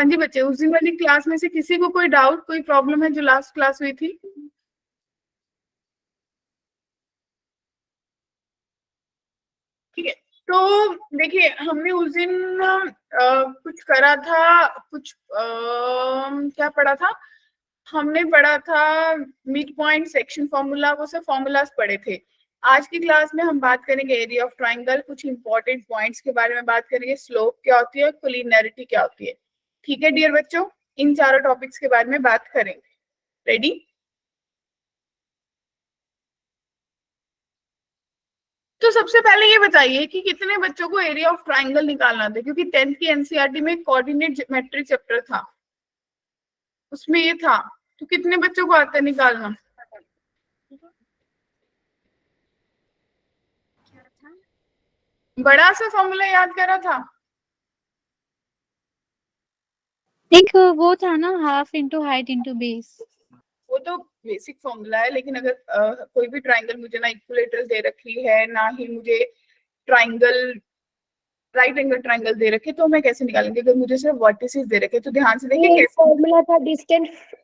हाँ जी बच्चे, उस दिन वाली क्लास में से किसी को कोई डाउट, कोई प्रॉब्लम है जो लास्ट क्लास हुई थी? ठीक है। तो देखिए, हमने उस दिन कुछ करा था, कुछ क्या पढ़ा था? हमने पढ़ा था मिड पॉइंट, सेक्शन फॉर्मूला, वो सब फॉर्मूलाज पढ़े थे। आज की क्लास में हम बात करेंगे एरिया ऑफ ट्राइंगल, कुछ इंपॉर्टेंट पॉइंट्स के बारे में बात करेंगे, स्लोप क्या होती है, कोलिनियरिटी क्या होती है। ठीक है डियर बच्चों, इन चारों टॉपिक्स के बारे में बात करेंगे। रेडी? तो सबसे पहले ये बताइए कि कितने बच्चों को एरिया ऑफ ट्राइंगल निकालना था, क्योंकि 10th की एनसीईआरटी में कोऑर्डिनेट ज्योमेट्री चैप्टर था, उसमें ये था। तो कितने बच्चों को आता है निकालना? बड़ा सा फॉर्मूला याद करा था? एक वो था ना, half into height into base. वो तो बेसिक फॉर्मूला है, लेकिन अगर कोई भी ट्राइंगल मुझे ना इक्विलेटरल दे रखी है, ना ही मुझे ट्राइंगल, राइट एंगल ट्राइंगल दे रखे, तो मैं कैसे निकालूंगी? अगर मुझे सिर्फ वर्टिसेस दे रखे, तो ध्यान से देखिए ये कैसे। फॉर्मूला था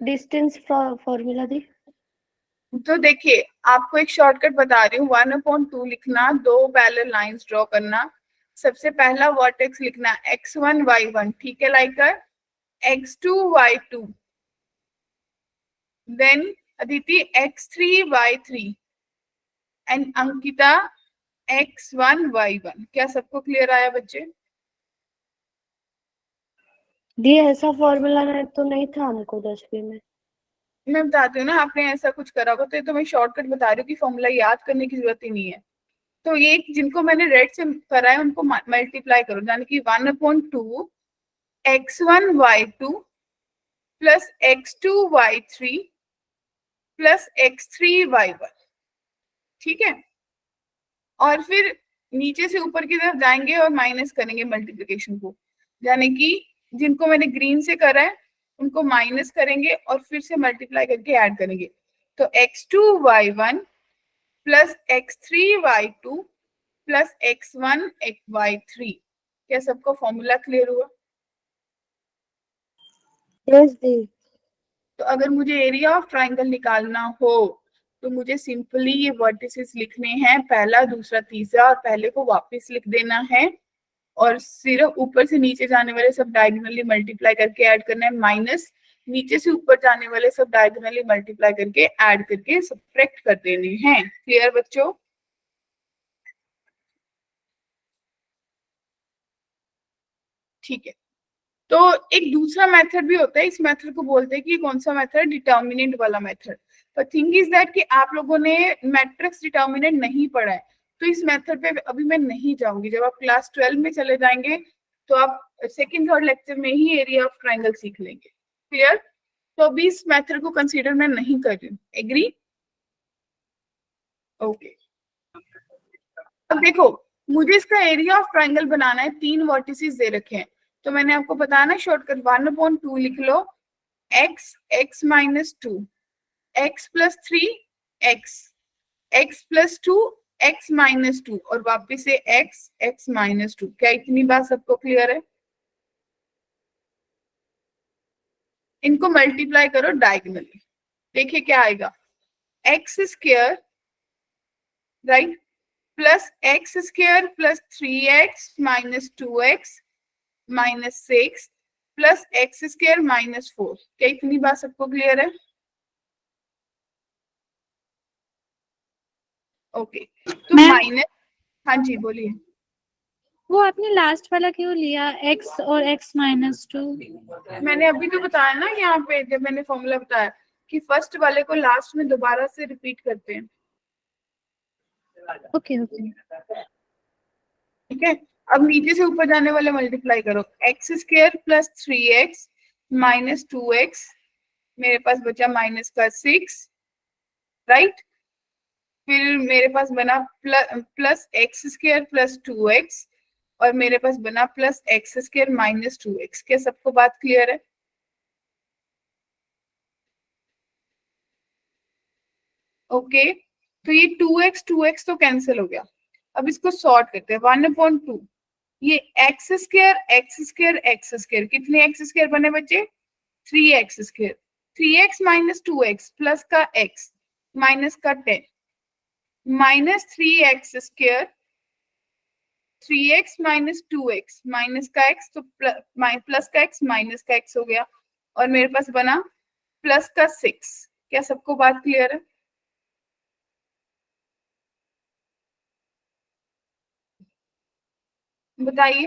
डिस्टेंस फॉर्मूला थी। तो देखिए, आपको एक शॉर्टकट बता रही हूँ, 1/2 लिखना, दो पैरेलल लाइंस ड्रॉ करना। सबसे पहला वर्टेक्स लिखना x1 y1, ठीक है, like x2 y2, then Aditi x3 y3 and Ankita x1 y1। क्या सबको क्लियर आया बच्चे? ये ऐसा फॉर्मूला तो नहीं था हमको 10वीं में। मैं बताती हूँ ना, आपने ऐसा कुछ करा होगा, तो ये तो मैं शॉर्टकट बता रही हूँ कि फॉर्मूला याद करने की जरूरत ही नहीं है। तो ये जिनको मैंने रेड से करा है उनको मल्टीप्लाई करो, यानी कि 1/2 x1 y2 plus x2 y3 plus x3 y1, ठीक है। और फिर नीचे से ऊपर की तरफ जाएंगे और माइनस करेंगे मल्टीप्लिकेशन को, यानी कि जिनको मैंने ग्रीन से करा है उनको माइनस करेंगे और फिर से मल्टीप्लाई करके ऐड करेंगे। तो x2 y1 plus x3 y2 plus x1 y3। क्या सबको फॉर्मूला क्लियर हुआ? यस दी। तो अगर मुझे एरिया ऑफ ट्राइंगल निकालना हो, तो मुझे सिंपली ये वर्टिसेस लिखने हैं, पहला, दूसरा, तीसरा, और पहले को वापस लिख देना है, और सिर्फ ऊपर से नीचे जाने वाले सब डायगोनली मल्टीप्लाई करके ऐड करना है, माइनस नीचे से ऊपर जाने वाले सब डायगोनली मल्टीप्लाई करके ऐड करके सब्ट्रैक्ट कर देने हैं। क्लियर बच्चों? ठीक है। तो एक दूसरा मेथड भी होता है, इस मेथड को बोलते हैं कि कौन सा मेथड? डिटर्मिनेंट वाला मेथड। पर थिंग इज दैट कि आप लोगों ने मैट्रिक्स डिटर्मिनेंट नहीं पढ़ा है, तो इस मेथड पे अभी मैं नहीं जाऊंगी। जब आप क्लास 12 में चले जाएंगे तो आप सेकंड थर्ड लेक्चर में ही एरिया ऑफ ट्राइंगल सीख लेंगे। क्लियर? तो अभी इस मेथड को कंसीडर मैं नहीं कर रही हूँ। एग्री? ओके। अब देखो, मुझे इसका एरिया ऑफ ट्राइंगल बनाना है, 3 वर्टिसेस दे रखे हैं, तो मैंने आपको बताया ना शॉर्टकट, 1/2 लिख लो, x minus 2, x plus 3, x plus 2, x minus 2, और वापिस से x माइनस 2। क्या इतनी बात सबको क्लियर है? इनको मल्टीप्लाई करो डायगोनली, देखिए क्या आएगा। X square, right, plus x square plus 3x minus 2x minus 6 plus x square minus 4। क्या इतनी बात सबको क्लियर है? ओके। तो माइनस, हाँ जी बोलिए। वो आपने लास्ट वाला क्यों लिया, x और x माइनस 2? मैंने अभी तो बताया ना, यहाँ पे जब मैंने फॉर्मूला बताया कि फर्स्ट वाले को लास्ट में दोबारा से रिपीट करते हैं। Okay okay. ठीक है। अब नीचे से ऊपर जाने वाले मल्टीप्लाई करो, x square plus 3x minus 2x, मेरे पास बचा माइनस का 6, राइट। फिर मेरे पास बना plus x square plus 2x, और मेरे पास बना plus x square minus 2x। क्या सबको बात क्लियर है? ओके। तो ये 2x 2x तो कैंसिल हो गया। अब इसको सॉर्ट करते हैं, 1/2 ये x square x square x square, कितने एक्स स्क्वायर बने बच्चे? 3x square, 3x minus 2x plus का x माइनस का 10 minus 3x square, 3x minus 2x minus का x, तो प्लस का x माइनस का x हो गया, और मेरे पास बना प्लस का 6। क्या सबको बात क्लियर है? बताइए,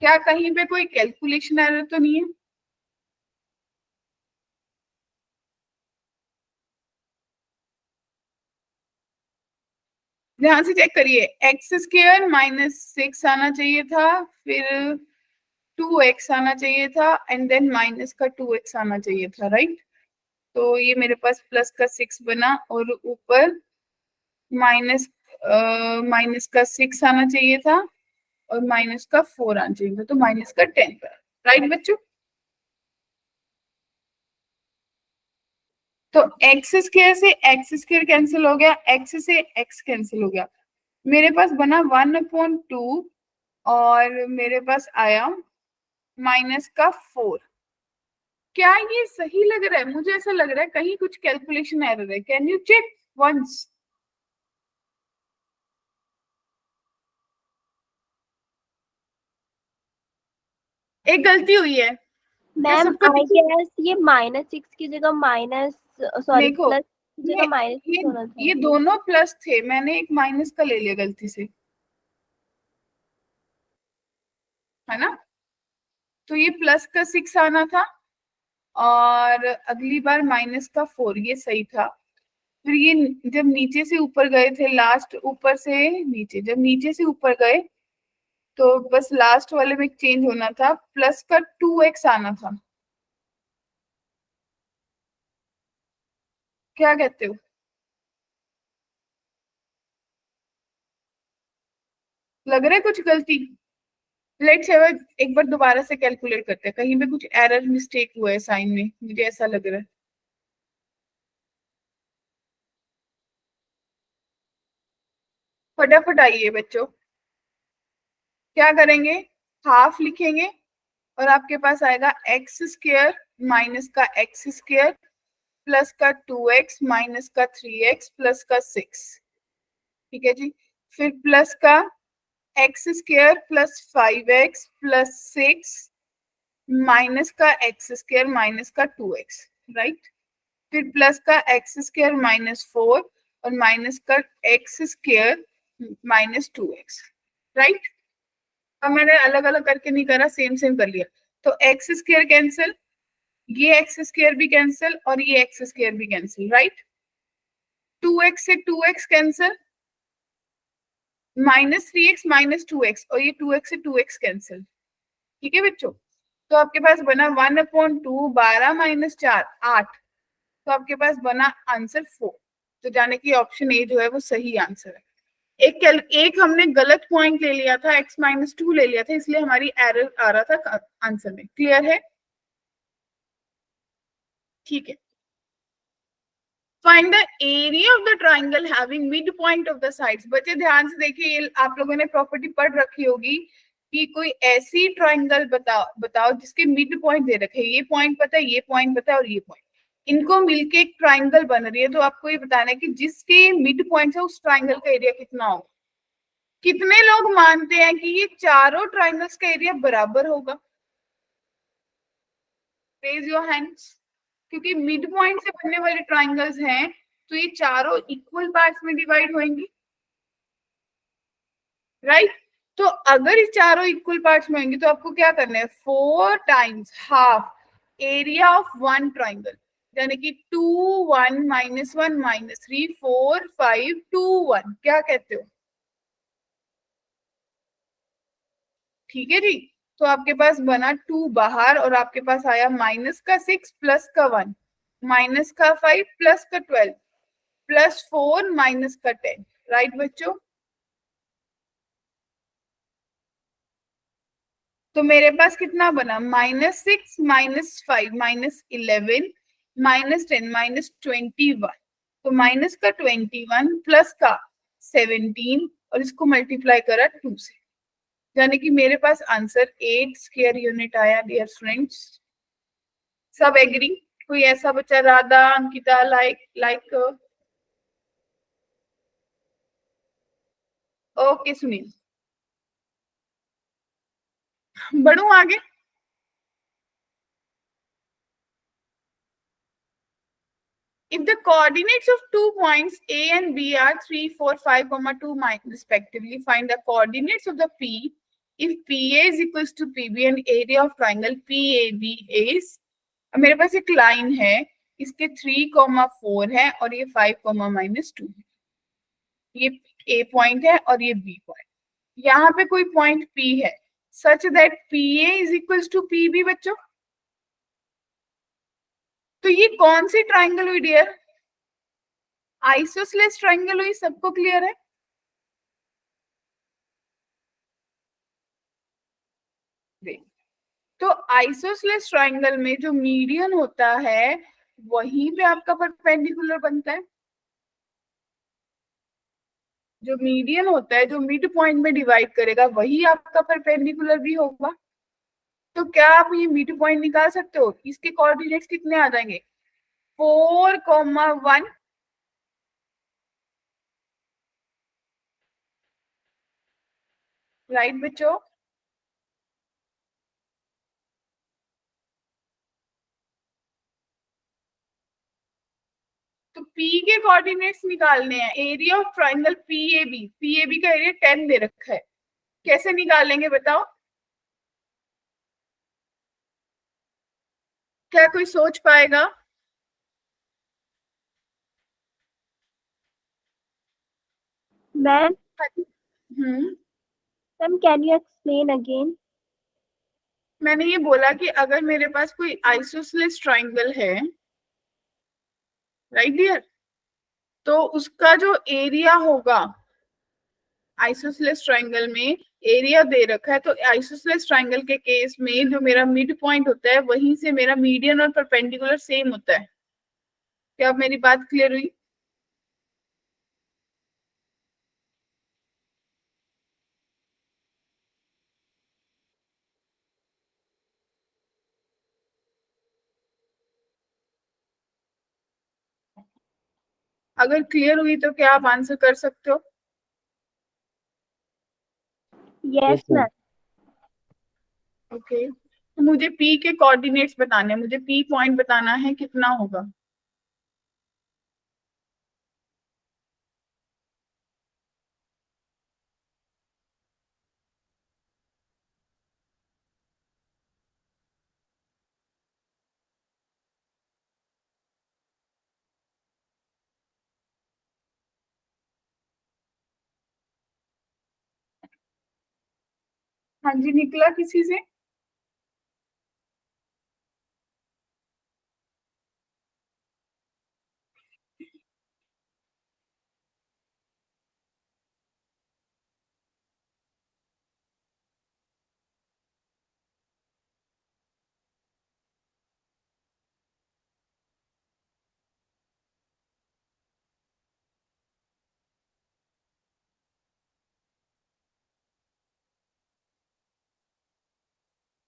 क्या कहीं पे कोई कैलकुलेशन एरर तो नहीं है? ध्यान से चेक करिए, एक्स स्क्वायर माइनस 6 आना चाहिए था, फिर 2x आना चाहिए था, एंड देन माइनस का 2x आना चाहिए था, राइट? तो ये मेरे पास प्लस का 6 बना, और ऊपर माइनस माइनस का 6 आना चाहिए था, और माइनस का 4 आना चाहिए था, तो माइनस का 10 बना, राइट बच्चों? तो एक्स स्क्वायर से एक्स स्क्वायर कैंसिल हो गया, एक्स से एक्स कैंसिल हो गया, मेरे पास बना 1/2, और मेरे पास आया माइनस का 4। क्या ये सही लग रहा है? मुझे ऐसा लग रहा है कहीं कुछ कैलकुलेशन एरर है। Can you check once? एक गलती हुई है क्या मैम सबको आई दिखी? गेस ये -6 की जगह माइनस, सॉरी देखो, प्लस की ये जगह माइनस ये होना था। ये दोनों प्लस थे, मैंने एक माइनस का ले लिया गलती से, है ना? तो ये प्लस का 6 आना था, और अगली बार माइनस का 4, ये सही था। फिर ये जब नीचे से ऊपर गए थे, लास्ट ऊपर से नीचे, जब नीचे से ऊपर गए तो बस लास्ट वाले में चेंज होना था, प्लस का 2x आना था। क्या कहते हो? लग रहा है कुछ गलती? लेट्स एक बार दोबारा से कैलकुलेट करते हैं, कहीं पे कुछ एरर मिस्टेक हुआ है साइन में, मुझे ऐसा लग रहा है। फटाफट आइए बच्चों, क्या करेंगे? हाफ लिखेंगे, और आपके पास आएगा एक्स स्क्वायर माइनस का एक्स स्क्वायर प्लस का 2x माइनस का 3x प्लस का 6। ठीक है जी। फिर प्लस का x square plus 5x plus 6 minus का एक्स स्क्वायर माइनस का 2x, राइट? फिर प्लस का एक्स स्क्वायर -4 और माइनस का एक्स स्क्वायर -2x, राइट? अब मैंने अलग अलग करके नहीं करा, सेम सेम कर लिया। तो एक्स स्क्वायर कैंसिल, ये एक्स स्क्वायर भी कैंसिल, और ये एक्स स्क्वायर भी कैंसिल, राइट? 2x से 2x कैंसिल, -3x -2x, और ये 2x से 2x कैंसिल। ठीक है बच्चों? तो आपके पास बना 1/2, 12 - 4 8, तो आपके पास बना आंसर 4। तो जाने की ऑप्शन ए जो है वो सही आंसर है। एक हमने गलत पॉइंट ले लिया था, x -2 ले लिया था, इसलिए हमारी एरर आ रहा था आंसर में। क्लियर है? ठीक है। Find the area of the triangle having mid point of the sides. बच्चे ध्यान से देखिए, ये आप लोगों ने प्रॉपर्टी पढ़ रखी होगी कि कोई ऐसी ट्राइंगल बताओ जिसके मिड पॉइंट दे रखे, ये पॉइंट पता है, ये पॉइंट पता है, और ये पॉइंट, इनको मिलके एक ट्राइंगल बन रही है। तो आपको ये बताना है कि जिसके मिड पॉइंट है उस ट्राइंगल का एरिया कितना होगा। कितने लोग मानते हैं कि ये चारों ट्राइंगल्स का एरिया बराबर होगा? Raise your hands. क्योंकि मिड पॉइंट से बनने वाले ट्राइंगल्स हैं, तो ये चारों इक्वल पार्ट्स में डिवाइड होंगी, राइट? तो अगर ये चारों इक्वल पार्ट्स में होंगे तो आपको क्या करना है? 4 times half area of one triangle, यानी कि 2 1 -1 -3 4 5 2 1। क्या कहते हो? ठीक है जी। तो आपके पास बना 2 बाहर, और आपके पास आया माइनस का 6 प्लस का 1 माइनस का 5 प्लस का 12 प्लस 4 माइनस का 10, राइट बच्चों? तो मेरे पास कितना बना? -6 -5 -11 -10 -21। तो माइनस का 21 प्लस का 17 और इसको मल्टीप्लाई करा 2 से, यानी कि मेरे पास आंसर 8 स्क्वायर यूनिट आया डियर फ्रेंड्स। सब एग्री? कोई ऐसा बच्चा, राधा, अंकिता, लाइक ओके सुनील, बढ़ू आगे। If the coordinates of 2 points A and B are 3, 4, 5, 2 respectively, find the coordinates of the P if PA is equals to PB and area of triangle PAB is, मेरे पास एक line है, इसके 3, 4 है और ये 5, -2 है। ये A पॉइंट है और ये B पॉइंट। यहाँ पे कोई पॉइंट P है such that PA is equals to PB बच्चों। तो ये कौन सी ट्राइंगल हुई डियर? आइसोसेलेस ट्राइंगल हुई। सबको क्लियर है? तो आइसोसेलेस ट्राइंगल में जो मीडियन होता है वहीं पे आपका परपेंडिकुलर बनता है। जो मीडियन होता है, जो मिड पॉइंट में डिवाइड करेगा, वही आपका परपेंडिकुलर भी होगा। तो क्या आप ये मिड पॉइंट निकाल सकते हो? इसके कोऑर्डिनेट्स कितने आ जाएंगे? 4, 1। राइट बच्चों? तो P के कोऑर्डिनेट्स निकालने हैं। Area of triangle PAB, PAB का एरिया 10 दे रखा है, कैसे निकालेंगे बताओ? क्या कोई सोच पाएगा? Ma'am hmm, ma'am can you explain again? मैंने ये बोला कि अगर मेरे पास कोई आइसोसेलेस ट्राइंगल है, राइट डियर, तो उसका जो एरिया होगा, आइसोसेलेस ट्राइंगल में एरिया दे रखा है, तो आइसोसेलेस ट्राइंगल के केस में जो मेरा मिड पॉइंट होता है वहीं से मेरा मीडियन और परपेंडिकुलर सेम होता है। क्या अब मेरी बात क्लियर हुई? अगर क्लियर हुई तो क्या आप आंसर कर सकते हो? Yes ma'am. ओके, तो मुझे P के कोऑर्डिनेट्स बताने हैं, मुझे P पॉइंट बताना है कितना होगा। हाँ जी, निकला किसी से?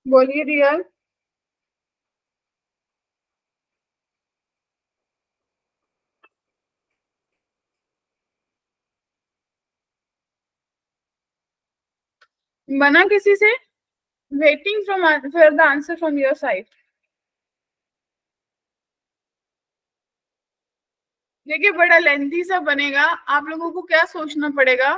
बोलिए रियल। बना किसी से? Waiting from for the answer from your side. देखिए बड़ा लेंथी सा बनेगा, आप लोगों को क्या सोचना पड़ेगा?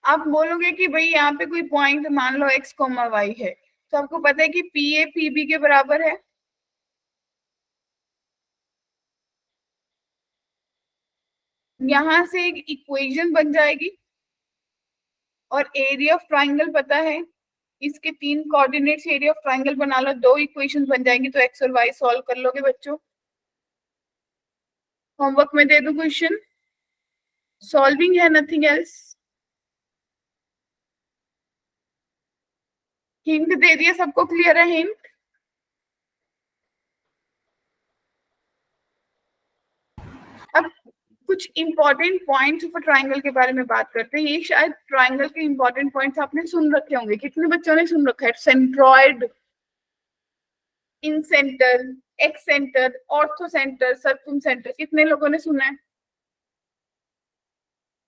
आप बोलोगे कि भाई यहाँ पे कोई पॉइंट मान लो x, y है, तो आपको पता है कि PA PB के बराबर है। यहां से एक इक्वेशन बन जाएगी और एरिया ऑफ ट्राइंगल पता है, इसके 3 कोऑर्डिनेट्स एरिया ऑफ ट्राइंगल बना लो, 2 इक्वेशन बन जाएंगी, तो x और y सॉल्व कर लोगे बच्चों। होमवर्क में दे दूं क्वेश्चन? सॉल्विंग है, नथिंग एल्स। हिंट दे दिया, सबको क्लियर है हिंट? कुछ इंपॉर्टेंट पॉइंट्स ऑफ ट्राइंगल के बारे में बात करते हैं। ये शायद ट्राइंगल के इंपॉर्टेंट पॉइंट्स आपने सुन रखे होंगे। कितने बच्चों ने सुन रखा है? Centroid, incentre, excentre, orthocentre, circumcentre, कितने लोगों ने सुना है?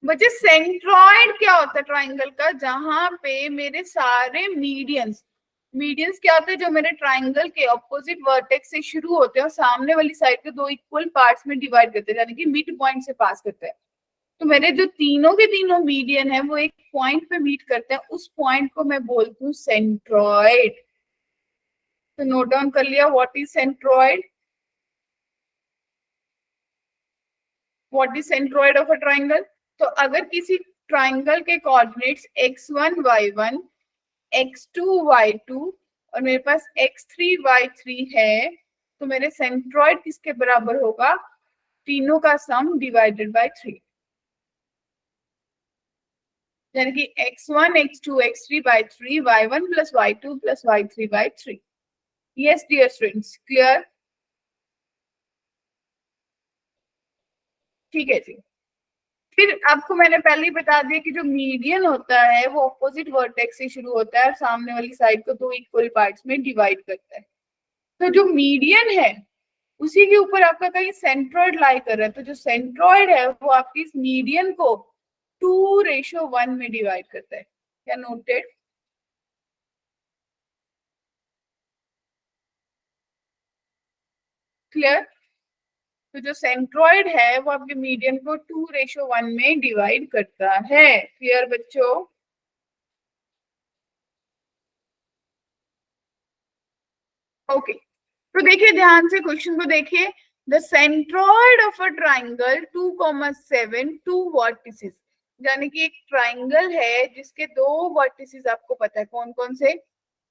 बच्चे सेंट्रॉइड क्या होता है ट्राइंगल का? जहां पे मेरे सारे मीडियंस, मीडियंस क्या होते हैं? जो मेरे ट्राइंगल के ऑपोजिट वर्टेक्स से शुरू होते हैं और सामने वाली साइड को दो इक्वल पार्ट्स में डिवाइड करते हैं, यानी कि मिड पॉइंट से पास करते हैं। तो मेरे जो तीनों के तीनों मीडियन है वो एक पॉइंट पे मीट करते हैं, उस पॉइंट को मैं बोलती हूँ सेंट्रॉइड। तो नोट डाउन कर लिया, what is centroid? What is centroid of a triangle? तो अगर किसी ट्राइंगल के coordinates x1 y1, x2 y2 और मेरे पास x3 y3 है, तो मेरे सेंट्रॉइड किसके बराबर होगा? तीनों का सम डिवाइडेड बाय 3, यानी कि x1 x2 x3 by 3 y1 plus y2 plus y3 by 3. Yes dear students, clear? ठीक है जी। फिर आपको मैंने पहले ही बता दिया कि जो मीडियन होता है वो ऑपोजिट वर्टेक्स से शुरू होता है और सामने वाली साइड को दो इक्वल पार्ट्स में डिवाइड करता है। तो जो मीडियन है उसी के ऊपर आपका कहीं सेंट्रॉइड लाई कर रहा है, तो जो सेंट्रॉइड है वो आपकी इस मीडियन को 2:1 में डिवाइड करता है। क्या नोटेड? क्लियर? तो जो सेंट्रॉइड है वो आपके मीडियन को 2:1 में डिवाइड करता है। क्लियर बच्चों? ओके, तो देखिए ध्यान से क्वेश्चन को देखिए। The centroid of a triangle 2,7 two vertices, यानी कि एक ट्राइंगल है जिसके दो वर्टिसेस आपको पता है कौन कौन से?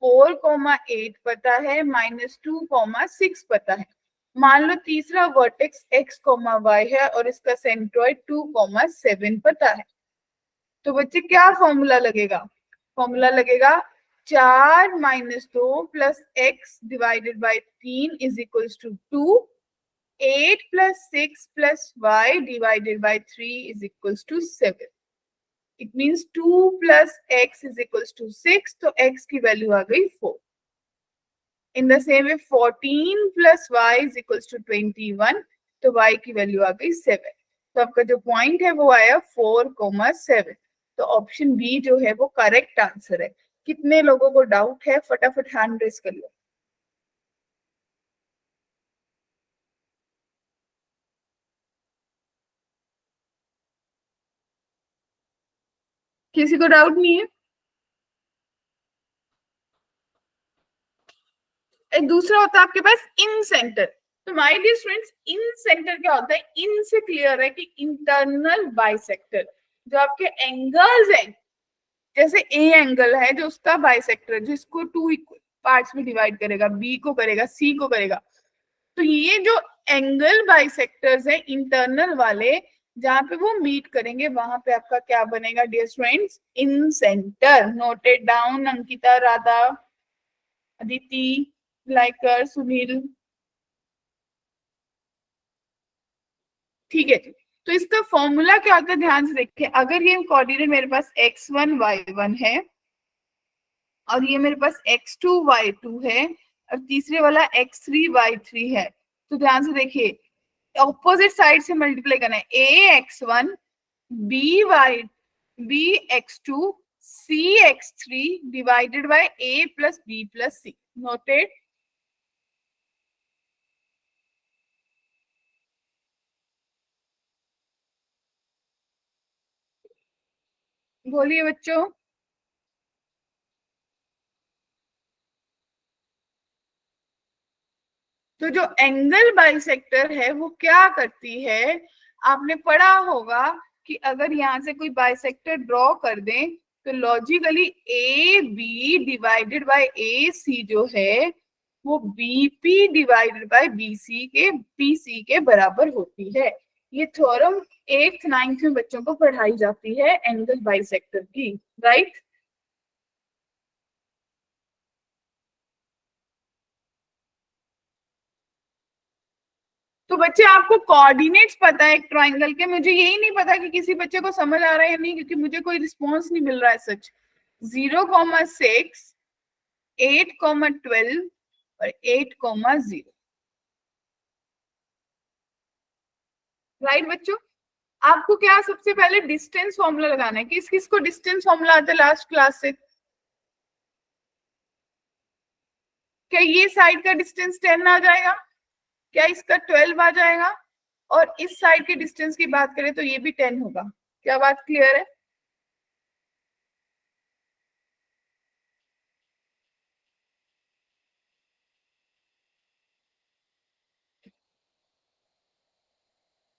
4,8 पता है, -2,6 पता है। मान लो तीसरा वर्टेक्स x, y है और इसका सेंट्रॉइड 2,7 पता है। तो बच्चे क्या फॉर्मूला लगेगा? फॉर्मूला लगेगा 4 - 2 plus x divided by 3 is equals to 2, 8 plus 6 plus y divided by 3 is equals to 7। It means 2 plus x is equals to 6, तो x की वैल्यू आ गई 4। In the same way 14 plus y is equals to 21, तो y की value आ गई 7। तो आपका जो पॉइंट है वो आया 4,7। तो ऑप्शन बी जो है वो करेक्ट आंसर है। कितने लोगों को डाउट है? फटाफट हैंड रेस कर लो। किसी को डाउट नहीं है? एक दूसरा होता है आपके पास इन सेंटर। तो my dear students, incentre क्या होता है? इन से क्लियर है कि इंटरनल बाइसेक्टर, जो आपके एंगल्स हैं, जैसे ए एंगल है जो उसका बाइसेक्टर जिसको टू इक्वल पार्ट्स में डिवाइड करेगा, बी को करेगा, सी को करेगा। तो ये जो एंगल बाइसेक्टर्स है इंटरनल वाले, जहां पे वो मीट करेंगे वहां पे आपका क्या बनेगा dear students? Incentre. Noted down Ankita, Radha, Aditi, लाइकर, सुनील। ठीक है जी। तो इसका फॉर्मूला क्या होता है ध्यान से देखिए। अगर ये कोऑर्डिनेट मेरे पास x1 y1 है और ये मेरे पास x2 y2 है और तीसरे वाला x3 y3 है, तो ध्यान से देखिए ऑपोजिट साइड से मल्टीप्लाई करना है। a x1 b y b x2 c x3 divided by a plus b plus c। Noted? बोलिए बच्चों। तो जो एंगल बाइसेक्टर है वो क्या करती है? आपने पढ़ा होगा कि अगर यहाँ से कोई बाइसेक्टर ड्रॉ कर दें तो logically A B divided by A C जो है वो B P divided by B C के बराबर होती है। ये थ्योरम 8th 9th में बच्चों को पढ़ाई जाती है एंगल बाइसेक्टर की, राइट? तो तो बच्चे आपको कोऑर्डिनेट्स पता है एक ट्रायंगल के, मुझे यही नहीं पता कि किसी बच्चे को समझ आ रहा है या नहीं, क्योंकि मुझे कोई रिस्पॉन्स नहीं मिल रहा है सच। 0,6, 8,12 और 8,0। राइट बच्चों, आपको क्या सबसे पहले डिस्टेंस फॉर्मूला लगाना है। किस किस को डिस्टेंस फॉर्मूला आता है लास्ट क्लास से? क्या ये साइड का डिस्टेंस 10 आ जाएगा? क्या इसका 12 आ जाएगा? और इस साइड के डिस्टेंस की बात करें तो ये भी 10 होगा। क्या बात क्लियर है?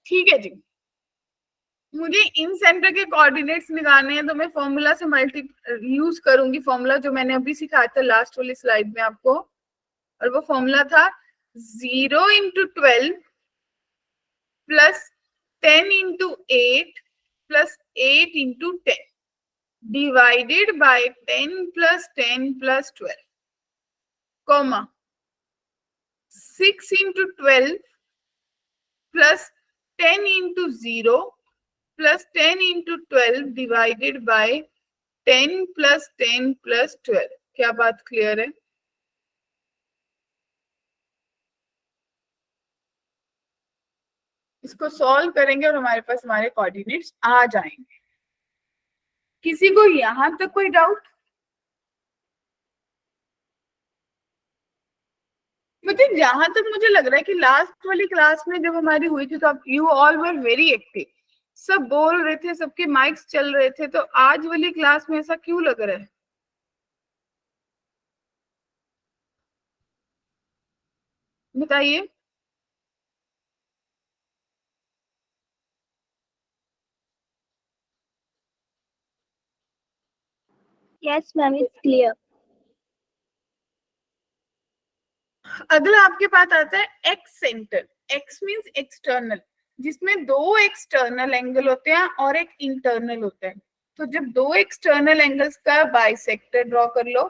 ठीक है जी, मुझे इन सेंटर के कोऑर्डिनेट्स निकालने हैं तो मैं फॉर्मूला से यूज करूंगी, फॉर्मूला जो मैंने अभी सिखाया था लास्ट वाली स्लाइड में आपको, और वो फॉर्मूला था 0 into 12 plus 10 into 8 plus 8 into 10 divided by 10 plus 10 plus 12, comma 6 into 12 plus 10 into 0 plus 10 into 12 divided by 10 plus 10 plus 12। क्या बात क्लियर है? इसको सॉल्व करेंगे और हमारे पास हमारे कोऑर्डिनेट्स आ जाएंगे। किसी को यहां तक कोई डाउट? मुझे जहां तक मुझे लग रहा है कि लास्ट वाली क्लास में जब हमारी हुई थी तो आप you all were very active, सब बोल रहे थे, सबके माइक्स चल रहे थे, तो आज वाली क्लास में ऐसा क्यों लग रहा है? बताइए। Yes, ma'am, it's clear. अगला आपके पास आता है x centre. X means external, जिसमें दो एक्सटर्नल एंगल होते हैं और एक इंटरनल होता है। तो जब दो एक्सटर्नल एंगल्स का बाइसेक्टर ड्रॉ कर लो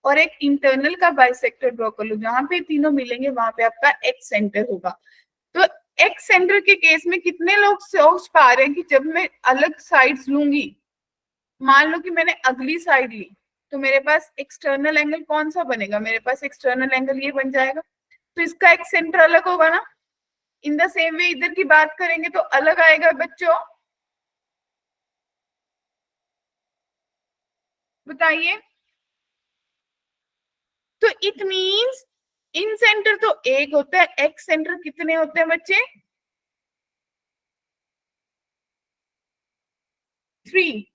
और एक इंटरनल का बाइसेक्टर ड्रॉ कर लो, जहां पे तीनों मिलेंगे वहां पे आपका एक्स सेंटर होगा। तो एक्स सेंटर के केस में कितने लोग सोच पा रहे हैं कि जब मैं अलग साइड्स लूंगी, मान लो कि मैंने अगली साइड ली, तो मेरे पास एक्सटर्नल एंगल कौन सा बनेगा? मेरे पास एक्सटर्नल एंगल ये बन जाएगा, तो इसका एक सेंटर अलग होगा ना। इन द सेम वे इधर की बात करेंगे तो अलग आएगा बच्चों, बताइए। तो इट मींस इन सेंटर तो एक होता है, एक्स सेंटर कितने होते हैं बच्चे? 3।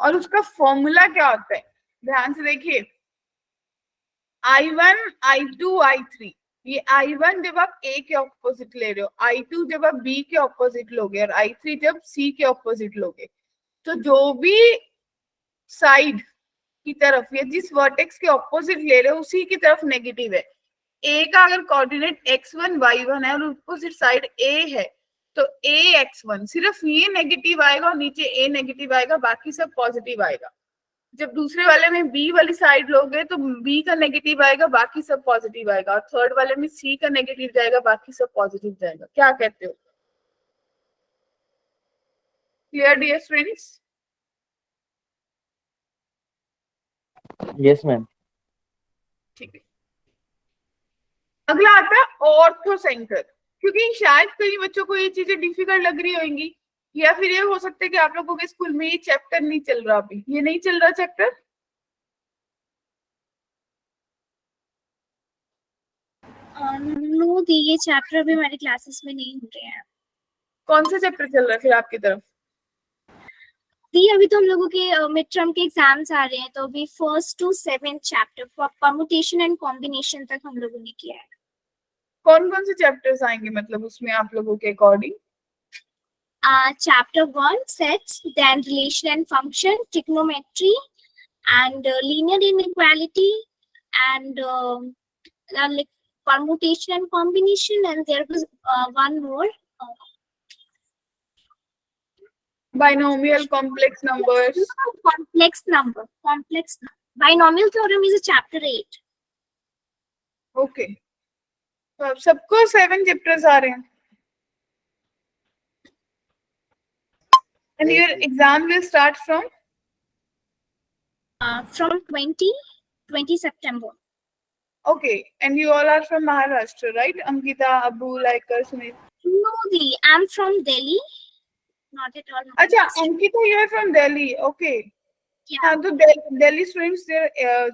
और उसका फॉर्मूला क्या होता है? ध्यान से देखिए, I1, I2, I3। ये I1 जब आप A के ऑपोजिट ले रहे हो, I2 जब आप B के ऑपोजिट लोगे और I3 जब C के ऑपोजिट लोगे, तो जो भी साइड की तरफ या जिस वर्टेक्स के ऑपोजिट ले रहे हो उसी की तरफ नेगेटिव है। A का अगर कोऑर्डिनेट x1 y1 है और ऑपोजिट साइड A है, तो A x1, सिर्फ ये नेगेटिव आएगा और नीचे A नेगेटिव आएगा, बाकी सब पॉजिटिव आएगा। जब दूसरे वाले में B वाली साइड लोगे तो B का नेगेटिव आएगा, बाकी सब पॉजिटिव आएगा, और थर्ड वाले में C का नेगेटिव जाएगा, बाकी सब पॉजिटिव जाएगा। क्या कहते हो? Clear dear students? Yes ma'am. ठीक है, अगला आता है ऑर्थो सेंटर। क्योंकि शायद कई बच्चों को ये चीजें डिफिकल्ट लग रही होंगी, या फिर ये हो सकता है कि आप लोगों के स्कूल में ये चैप्टर नहीं चल रहा, अभी ये नहीं चल रहा चैप्टर। नो दी, ये चैप्टर अभी हमारी क्लासेस में नहीं हो रहे हैं। कौन सा चैप्टर चल रहा है फिर आपकी तरफ? दी अभी तो हम लोगों के मिड टर्म के एग्जाम्स आ रहे हैं, तो अभी 1st to 7th chapter permutation and combination तक हम लोगों ने किया है। कौन कौन से चैप्टर्स आएंगे मतलब उसमें आप लोगों के according? Chapter 1 sets, then relation and function, trigonometry and linear inequality and like permutation and combination, and there was one more Binomial complex numbers. complex number. Binomial theorem is a chapter 8. Okay. तो अब सबको 7 chapters आ रहे हैं. And your exam will start from from 20 September. okay, and you all are from Maharashtra, right? Ankita, Abu, Laikar, Sunit. No, I'm from Delhi. Not at all. Acha, Maharashtra. Ankita, you are from Delhi. Okay. Yeah. So Delhi students, their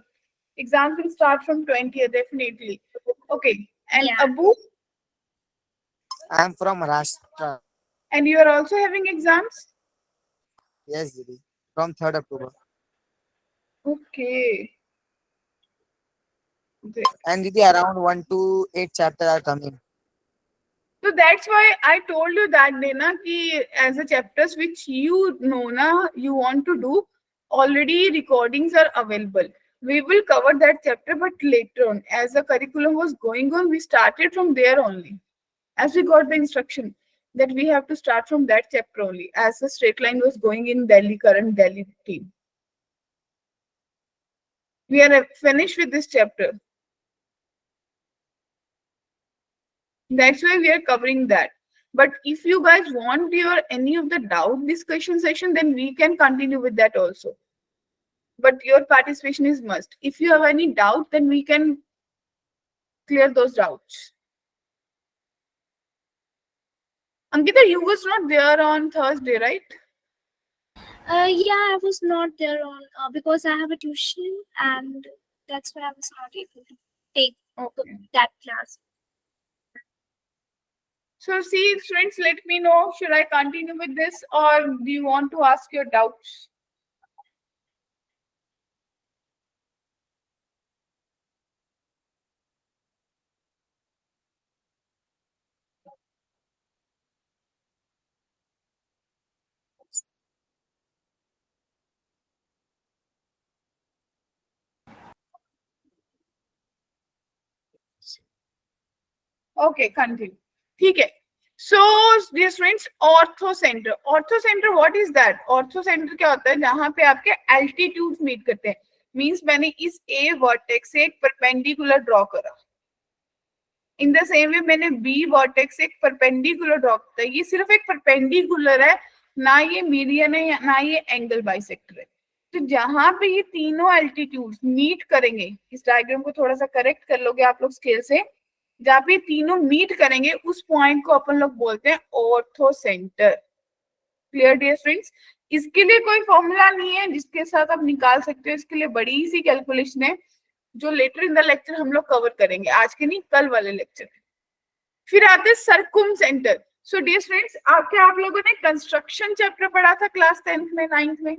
exams will start from 20th, definitely. Okay. And Yeah. Abu, I am from Maharashtra. and you are also having exams? Yes, Didi. From 3rd October. Okay. Great. And Didi, around 1 to 8 chapters are coming. So that's why I told you that day, na, ki as a chapters which you know, na, you want to do, already recordings are available. We will cover that chapter, but later on, as the curriculum was going on, we started from there only. As we got the instruction that we have to start from that chapter only, as the straight line was going in Delhi, current Delhi team. We are finished with this chapter. That's why we are covering that. But if you guys want your any of the doubt discussion session, then we can continue with that also. But your participation is must. If you have any doubt, then we can clear those doubts. Ankita, you was not there on Thursday, right? Yeah, I was not there on because I have a tuition, and that's why I was not able to take Okay. that class. So see, friends, let me know, should I continue with this or do you want to ask your doubts? Okay, continue. ठीक है. So, dear friends, ortho center. Ortho center, what is that? Ortho center क्या होता है? जहाँ पे आपके altitudes meet करते हैं. Means मैंने इस A vertex से एक perpendicular draw करा. In the same way मैंने B vertex से एक perpendicular draw करता है. ये सिर्फ एक perpendicular है, ना ये median है, ना ये angle bisector है. तो जहां पे ये तीनों एल्टीट्यूड्स मीट करेंगे, इस डायग्राम को थोड़ा सा करेक्ट कर लोगे आप लोग स्केल से, जहां पे तीनों मीट करेंगे उस पॉइंट को अपन लोग बोलते हैं orthocentre. Clear dear friends? इसके लिए कोई फॉर्मूला नहीं है जिसके साथ आप निकाल सकते हो. इसके लिए बड़ी सी कैलकुलेशन है जो लेटर इन द लेक्चर हम लोग कवर करेंगे, आज के नहीं कल वाले लेक्चर में. फिर आते हैं सर्कुम सेंटर. सो डियर फ्रेंड्स, आप लोगों ने कंस्ट्रक्शन चैप्टर पढ़ा था क्लास 10th में, 9th में?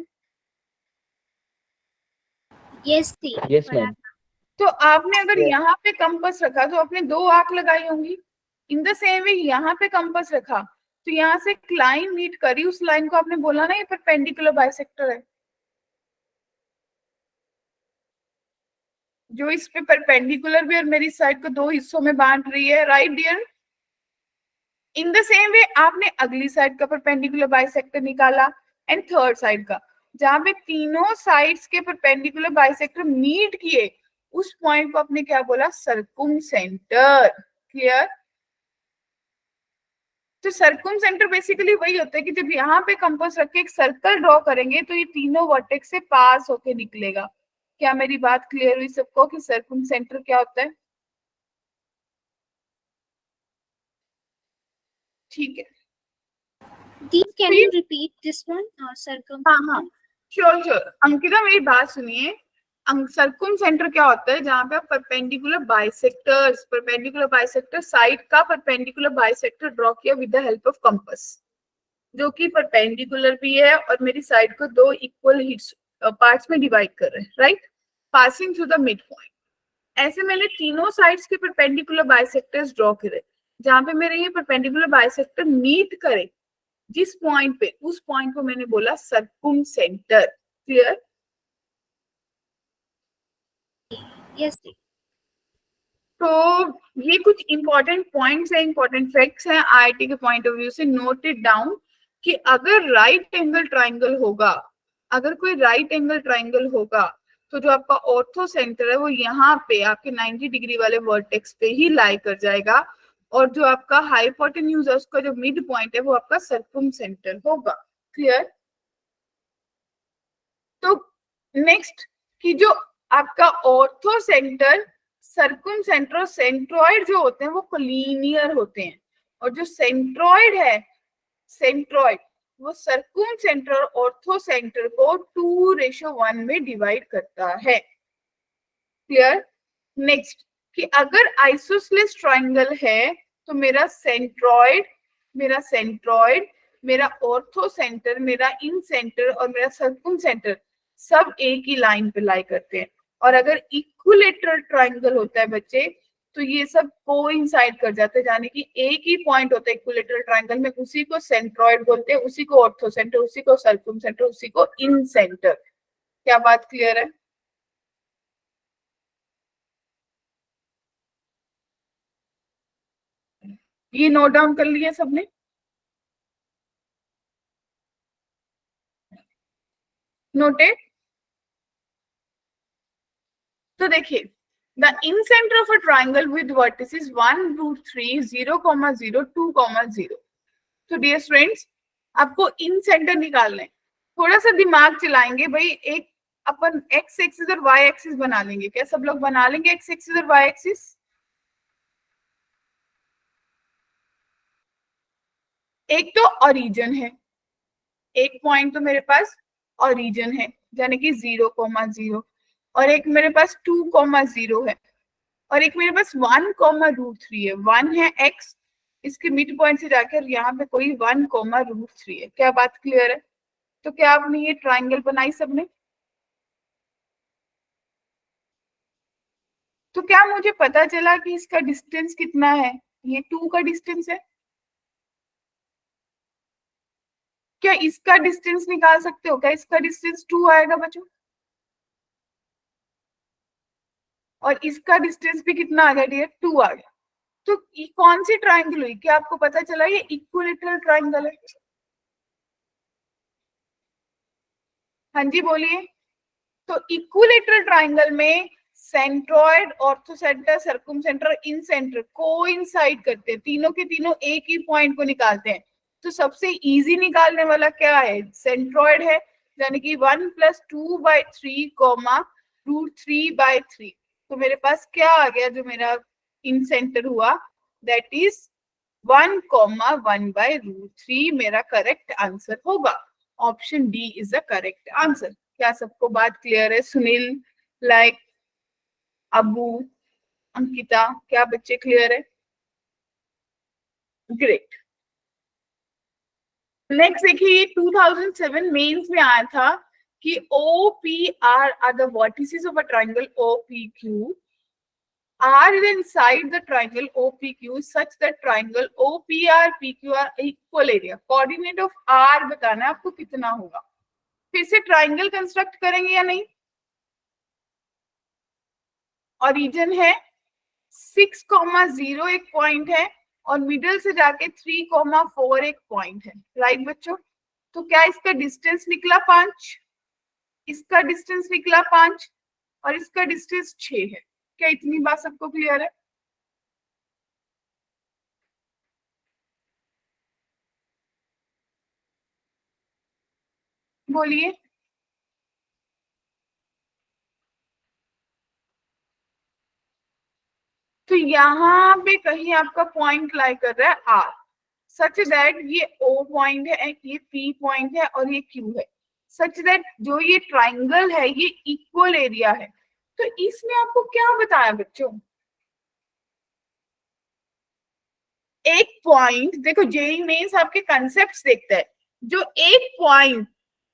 Yes, ma'am. तो आपने अगर यहाँ पे कंपास रखा तो आपने 2 आंख लगाई होंगी. इन द सेम वे यहाँ पे कंपास रखा तो यहाँ से एक लाइन मीट करी, उस लाइन को आपने बोला ना ये परपेंडिकुलर बाइसेक्टर है, जो इस पे परपेंडिकुलर भी और मेरी साइड को 2 हिस्सों में बांट रही है. Right dear? In the same way आपने अगली साइड का परपेंडिकुलर बाइसेक्टर निकाला एंड थर्ड साइड का, जहां पे तीनों साइड्स के परपेंडिकुलर बाइसेक्टर मीट किए उस पॉइंट को आपने क्या बोला? सर्कुम सेंटर. क्लियर? तो सर्कुम सेंटर बेसिकली वही होता है कि जब यहाँ पे कंपास रख के एक सर्कल ड्रॉ करेंगे तो ये तीनों वर्टेक्स से पास होके निकलेगा. क्या मेरी बात क्लियर हुई सबको कि सर्कुम सेंटर क्या होता है? ठीक है. Deep, can you repeat this one? Circum. हाँ, श्योर. अंकिता मेरी बात सुनिए. सर्कुम सेंटर क्या होता है? जहां पे आप परपेंडिकुलर बाइसेक्टर साइड का परपेंडिकुलर बाइसेक्टर ड्रॉ किया with the help of compass, जो कि परपेंडिकुलर भी है और मेरी साइड को 2 इक्वल पार्ट्स में डिवाइड कर रहे हैं, right? Passing through the mid point. ऐसे मैंने तीनों साइड्स के परपेंडिकुलर बाइसेक्टर्स ड्रॉ करे, जहां पे मेरे ये परपेंडिकुलर बाइसेक्टर मीट करे जिस पॉइंट पे, उस पॉइंट को मैंने बोला सर्कुम सेंटर. क्लियर? Yes. तो ये कुछ इंपॉर्टेंट पॉइंट्स हैं, इंपॉर्टेंट फैक्ट्स हैं आईआईटी के पॉइंट ऑफ व्यू से. नोट इट डाउन कि अगर राइट एंगल ट्राइंगल होगा, अगर कोई राइट एंगल ट्राइंगल होगा तो जो आपका ऑर्थो सेंटर है वो यहाँ पे आपके 90 डिग्री वाले वर्टेक्स पे ही लाई कर जाएगा, और जो आपका हाइपोटेन्यूज है उसका जो मिड पॉइंट है वो आपका सर्कुम सेंटर होगा। क्लियर? तो नेक्स्ट कि जो आपका ऑर्थो सेंटर, सर्कुम सेंटर और सेंट्रॉइड जो होते हैं वो कोलिनियर होते हैं, और जो सेंट्रॉइड है, सेंट्रॉइड वो सर्कुम सेंटर और ऑर्थो सेंटर को 2:1 में डिवाइड करता है। क्लियर? नेक्स्ट कि अगर आइसोसेलेस ट्रायंगल है तो मेरा सेंट्रॉइड, मेरा ऑर्थो सेंटर, मेरा इन सेंटर और मेरा सर्कुम सेंटर सब एक ही लाइन पे लाई करते हैं। और अगर इक्विलेटरल ट्रायंगल होता है बच्चे तो ये सब कोइंसाइड कर जाते हैं, यानी कि एक ही पॉइंट होता है इक्विलेटरल ट्रायंगल में, उसी को सेंट्रॉइड बोलते हैं, उसी को ऑर्थो सेंटर, उसी को सर्कुम सेंटर, उसी को इन सेंटर। क्या बात क्लियर है? ये नोट डाउन कर लिया सबने? नोटेड? तो देखिए, the in centre of a triangle with vertices 1√3, 0,0, 2,0। तो डियर स्टूडेंट्स, आपको इन सेंटर निकालना है। थोड़ा सा दिमाग चलाएंगे भाई, एक अपन एक्स एक्सिस और वाई एक्सिस बना लेंगे। क्या सब लोग बना लेंगे एक्स एक्सिस और वाई एक्सिस? एक तो ओरिजिन है, एक पॉइंट तो मेरे पास ओरिजिन है यानी कि 0,0, और एक मेरे पास 2,0 है, और एक मेरे पास 1,√3 है। 1 है x, इसके मिड पॉइंट से जाकर यहाँ पे कोई 1,√3 है। क्या बात क्लियर है? तो क्या आपने ये ट्राइंगल बनाई सबने? तो क्या मुझे पता चला कि इसका डिस्टेंस कितना है? ये 2 का डिस्टेंस है। क्या इसका डिस्टेंस निकाल सकते हो? क्या इसका डिस्टेंस 2 आएगा बच्चों? और इसका डिस्टेंस भी कितना आ गया डियर? 2 आ गया। तो ये कौन सी ट्राइंगल हुई? क्या आपको पता चला ये इक्विलेटरल ट्राइंगल है? हाँ जी बोलिए। तो इक्विलेटरल ट्राइंगल में सेंट्रॉइड, ऑर्थो सेंटर, सर्कुम सेंटर, इन सेंटर कोइंसाइड करते हैं, तीनों के तीनों एक ही पॉइंट को निकालते हैं। तो सबसे इजी निकालने वाला क्या है? सेंट्रॉइड है, यानी कि 1 + 2/3, √3/3। तो मेरे पास क्या आ गया जो मेरा इन सेंटर हुआ? दैट इज 1,1/√3 मेरा करेक्ट आंसर होगा। Option D is the correct answer. क्या सबको बात क्लियर है? सुनील, लाइक, अबू, अंकिता, क्या बच्चे क्लियर है? ग्रेट। नेक्स्ट देखिए, 2007 मेंस में आया था कि OPR are the vertices of a triangle OPQ are inside the triangle OPQ such that triangle OPR PQ are equal area. Coordinate of R बताना है आपको कितना होगा। फिर से ट्राइंगल कंस्ट्रक्ट करेंगे या नहीं? ओरिजिन है 6,0 एक पॉइंट है, और मिडल से जाके 3,4 एक पॉइंट है। राइट बच्चों? तो क्या इसका डिस्टेंस निकला 5, इसका डिस्टेंस निकला 5, और इसका डिस्टेंस 6 है। क्या इतनी बात सबको क्लियर है? बोलिए। तो यहाँ पे कहीं आपका पॉइंट लाई कर रहा है R, सच दैट ये O पॉइंट है, ये P पॉइंट है, और ये Q है, सच दैट जो ये ट्राइंगल है ये इक्वल एरिया है। तो इसने आपको क्या बताया बच्चों? एक पॉइंट, देखो जेईई मेंस आपके कंसेप्ट्स देखता है, जो एक पॉइंट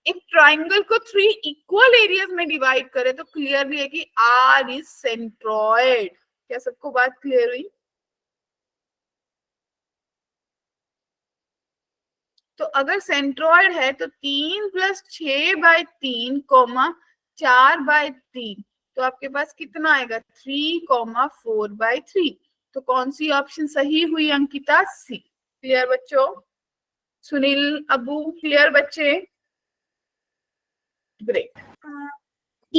एक ट्राइंगल को 3 इक्वल एरियाज में डिवाइड करे तो क्लियरली है कि R इज सेंट्रॉइड। क्या सबको बात क्लियर हुई? तो अगर सेंट्रॉइड है तो 3 + 6/3, 4/3, तो आपके पास कितना आएगा? 3,4/3। तो कौन सी ऑप्शन सही हुई अंकिता? सी। क्लियर बच्चों? सुनील, अबू, क्लियर बच्चे? ग्रेट। D.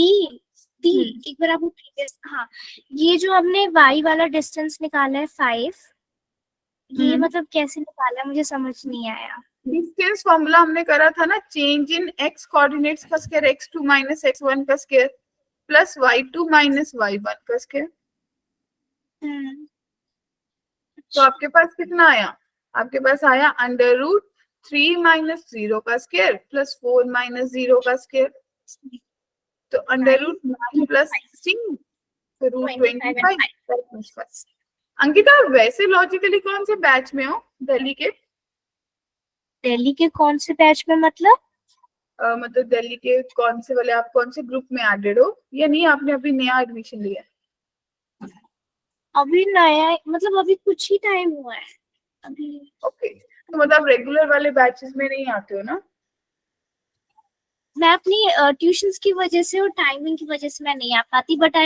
एक बार आपको प्रीवियस, हाँ, ये जो हमने y वाला डिस्टेंस निकाला है 5, ये मतलब कैसे निकाला मुझे समझ नहीं आया। डिस्टेंस फॉर्मूला हमने करा था ना, चेंज इन x कोऑर्डिनेट्स का स्क्वायर x2 माइनस x1 का square plus y2 minus y1 का स्क्वायर। तो आपके पास कितना आया? आपके पास आया √3 माइनस 0 का स्क्वायर प्लस 4 माइनस 0 का स्क्वायर, तो √9 प्लस 16 तो √25। अंकिता, वैसे लॉजिकली कौन से बैच में हो दिल्ली के? दिल्ली के कौन से बैच में मतलब? मतलब दिल्ली के कौन से वाले, आप कौन से ग्रुप में एडेड हो या नहीं, आपने अभी नया एडमिशन लिया है? अभी नया, मतलब अभी कुछ ही टाइम हुआ है अभी। ओके, तो मतलब रेगुलर वाले बैचेस में नहीं आते हो ना? मैं अपनी ट्यूशंस की वजह से और टाइमिंग की वजह से मैं नहीं आ पाती, बट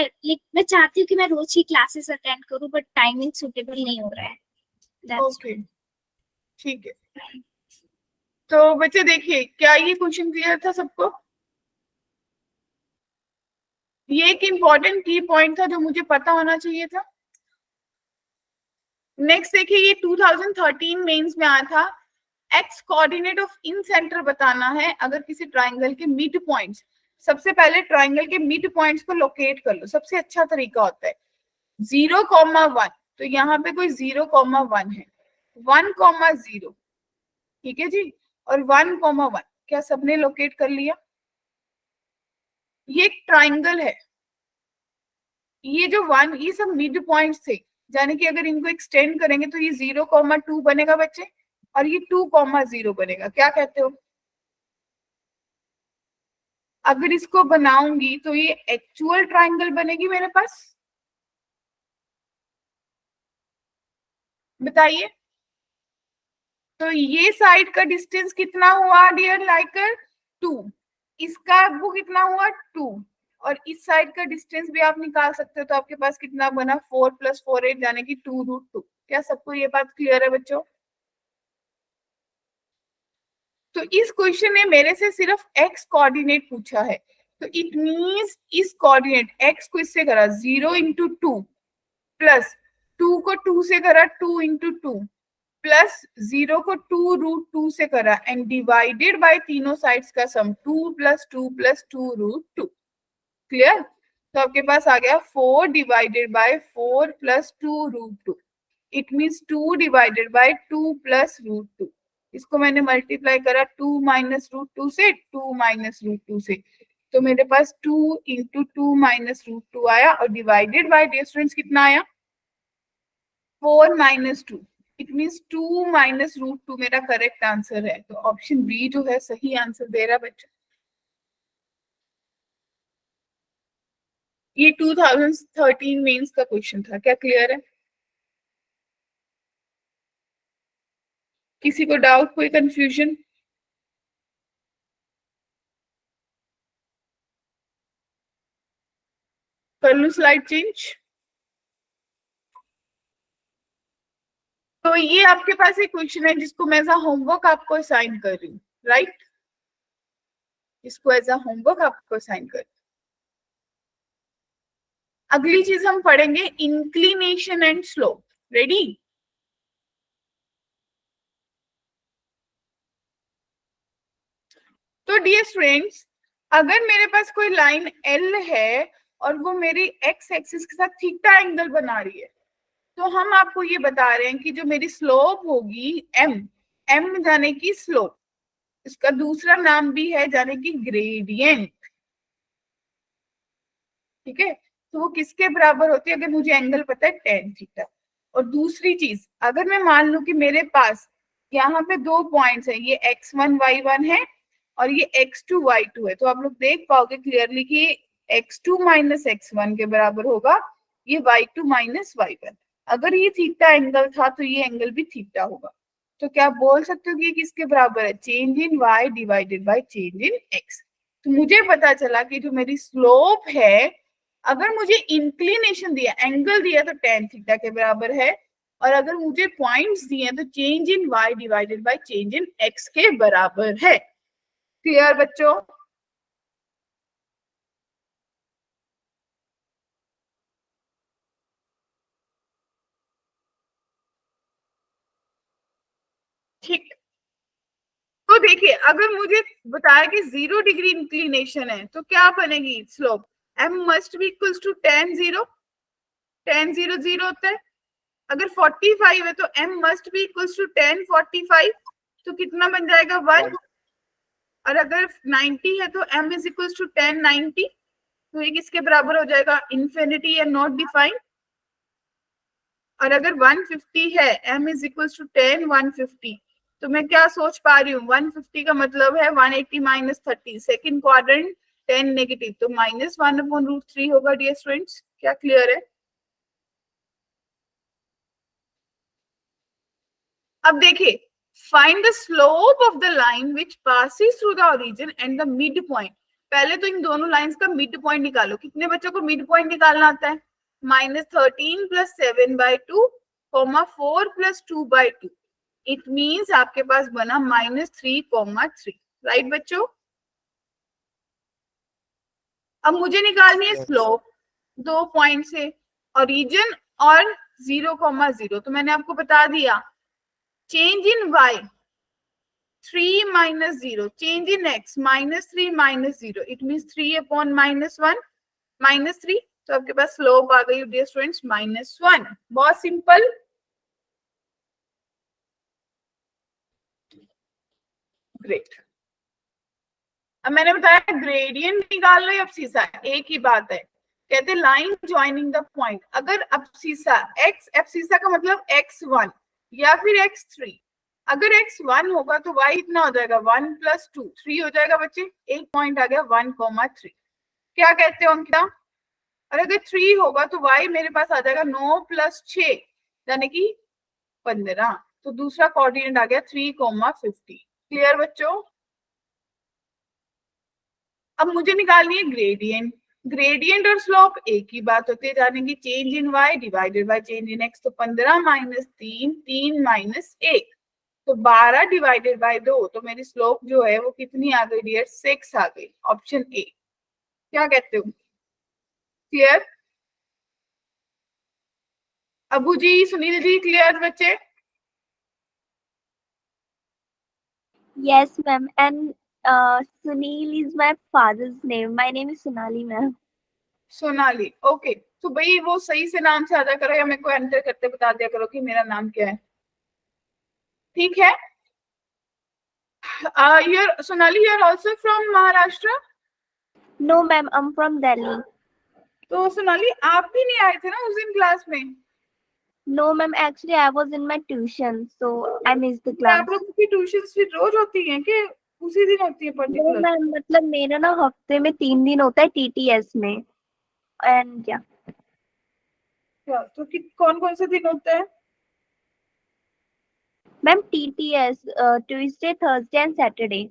मैं चाहती हूँ कि मैं रोज ही क्लासेस अटेंड करूँ, बट टाइमिंग सुटेबल नहीं हो रहा है। That's ओके, ठीक है। तो बच्चे देखिए, क्या ये क्वेश्चन क्लियर था सबको? ये एक इम्पोर्टेंट की पॉइंट था जो मुझे पता होना चाहिए था। नेक्स्ट देखिए, ये 2013 मेंस में आया था। X coordinate of in centre बताना है अगर किसी ट्राइंगल के मिड पॉइंट्स। सबसे पहले ट्राइंगल के मिड पॉइंट्स को लोकेट कर लो, सबसे अच्छा तरीका होता है 0,1। तो यहाँ पे कोई 0,1 है, 1,0, ठीक है जी, और 1,1 क्या सबने लोकेट कर लिया? ये एक ट्राइंगल है, ये जो 1, ये सब मिड पॉइंट्स थे, यानी कि अगर इनको एक्सटेंड करेंगे तो ये 0,2 बनेगा बच्चे, और ये 2,0 बनेगा। क्या कहते हो? अगर इसको बनाऊंगी तो ये एक्चुअल ट्राइंगल बनेगी मेरे पास, बताइए। तो ये साइड का डिस्टेंस कितना हुआ डियर लाइकर? 2। इसका वो कितना हुआ? 2। और इस साइड का डिस्टेंस भी आप निकाल सकते हो, तो आपके पास कितना बना? 4 + 4 8 यानी कि 2√2। क्या सबको ये बात क्लियर है बच्चों? तो इस क्वेश्चन ने मेरे से सिर्फ x कोऑर्डिनेट पूछा है, तो इट मींस इस कोऑर्डिनेट x को इससे करा 0 × 2 प्लस 2 को 2 से करा 2 × 2 प्लस 0 को 2√2 से करा एंड डिवाइडेड बाय तीनों साइड्स का सम 2 + 2 + 2√2। क्लियर? तो आपके पास आ गया 4 divided by 4 + 2√2। It means 2 divided by 2 + √2। इसको मैंने मल्टीप्लाई करा 2 - √2 से, 2 - √2 से, तो मेरे पास 2 × 2 - √2 आया, और डिवाइडेड बाय डियर स्टूडेंट्स कितना आया? 4 - 2। इट मींस 2 - √2 मेरा करेक्ट आंसर है। तो ऑप्शन बी जो है सही आंसर दे रहा बच्चा। ये 2013 मेंस का क्वेश्चन था। क्या क्लियर है? किसी को डाउट, कोई कंफ्यूजन? कर लूं स्लाइड चेंज? तो ये आपके पास एक क्वेश्चन है जिसको मैं एज अ होमवर्क आपको असाइन कर रही हूँ, राइट? इसको एज अ होमवर्क आपको असाइन कर। अगली चीज हम पढ़ेंगे इंक्लिनेशन एंड स्लोप। रेडी? तो डियर स्टूडेंट्स, अगर मेरे पास कोई लाइन एल है और वो मेरी एक्स एक्सिस के साथ थीटा एंगल बना रही है, तो हम आपको ये बता रहे हैं कि जो मेरी स्लोप होगी एम जाने की स्लोप, इसका दूसरा नाम भी है जाने की ग्रेडियंट, ठीक है? तो वो किसके बराबर होती है? अगर मुझे एंगल पता है tan थीटा। और दूसरी चीज, अगर मैं मान लूं कि मेरे पास यहाँ पे 2 पॉइंट्स है, ये x1 y1 है और ये x2 y2 है, तो आप लोग देख पाओगे क्लियरली कि x2 - x1 के बराबर होगा, ये y2 - y1। अगर ये थीटा एंगल था तो ये एंगल भी थीटा होगा। तो क्या आप बोल सकते हो कि ये किसके बराबर है? Change in y divided by change in x। तो मुझे पता चला कि जो मेरी स्लोप है, अगर मुझे इंक्लिनेशन दिया, एंगल दिया, तो tan थीटा के बराबर है, और अगर मुझे पॉइंट्स दिए तो change in y divided by change in x के बराबर है। क्लियर बच्चों? ठीक है, तो देखिए अगर मुझे बताया कि 0 डिग्री इंक्लिनेशन है तो क्या बनेगी slope, m must be equals to tan 0, tan 0 0 होता है। अगर 45 है तो m must be equals to tan 45, तो कितना बन जाएगा 1। और अगर 90 है तो m is equals to tan 90, तो ये किसके बराबर हो जाएगा, इन्फिनिटी या नॉट डिफाइंड। और अगर 150 है, m is equals to tan 150, तो मैं क्या सोच पा रही हूँ, 150 का मतलब है 180 माइनस 30, सेकेंड क्वाड्रेंट 10 नेगेटिव, तो -1/√3 होगा डियर स्टूडेंट्स। क्या क्लियर है? अब देखिए, find the slope of the line which passes through the origin and the mid point. पहले तो इन दोनों लाइंस का मिड पॉइंट निकालो। कितने बच्चों को मिड पॉइंट निकालना आता है? -13 + 7/2, 4 + 2/2। इट मीन्स आपके पास बना -3, राइट बच्चों? अब मुझे निकालनी है स्लोप दो पॉइंट से, ओरिजिन और 0, 0। तो मैंने आपको बता दिया, change in y 3 - 0, change in x -3 - 0, it means 3/-1 -3। तो आपके पास स्लोप आ गई डियर स्टूडेंट्स -1। बहुत सिंपल। ग्रेट। अब मैंने बताया ग्रेडियंट निकाल लो, एब्सिसा एक ही बात है। कहते लाइन ज्वाइनिंग द पॉइंट। अगर एब्सिसा x, एब्सिसा का मतलब x1 या फिर x3, अगर x1 होगा तो y इतना हो जाएगा 1 + 2, 3 हो जाएगा बच्चे। एक पॉइंट आ गया 1, 3। क्या कहते हो अंकिता? और अगर 3 होगा तो y मेरे पास आ जाएगा 9 + 6 यानी कि 15। तो दूसरा कोऑर्डिनेट आ गया 3, 50। क्लियर बच्चों? अब मुझे निकालनी है ग्रेडियंट। ग्रेडियंट और स्लोप एक ही बात होती है, जानेंगे change in y divided by change in x। तो 15 - 3, 3 - 1, तो 12 डिवाइडेड बाय 2। तो मेरी स्लोप जो है वो कितनी आ गई डियर? 6 आ गई। Option A. क्या कहते हो? क्लियर? अबू जी, सुनील जी, क्लियर बच्चे? Yes, ma'am. And Sunil is my father's name. My name is Sonali, ma'am. Sonali, okay. तो भाई वो सही से नाम से आदा करो या मेरे को एंटर करते बता दिया करो कि मेरा नाम क्या है, ठीक है? You're Sonali, you're also from Maharashtra? No, ma'am. I'm from Delhi. तो सोनाली आप भी नहीं आए थे ना उस दिन क्लास में? No, ma'am. Actually, I was in my tuition, so I missed the क्या class. आप लोगों की ट्यूशंस फिर रोज होती हैं कि उसी दिन होती है No, पर्टिकुलर? ma'am. मतलब मेरा ना हफ्ते में 3 दिन होता है TTS में, and yeah. क्या तो कि कौन कौन से दिन होते हैं? Ma'am, TTS Tuesday, Thursday, and Saturday.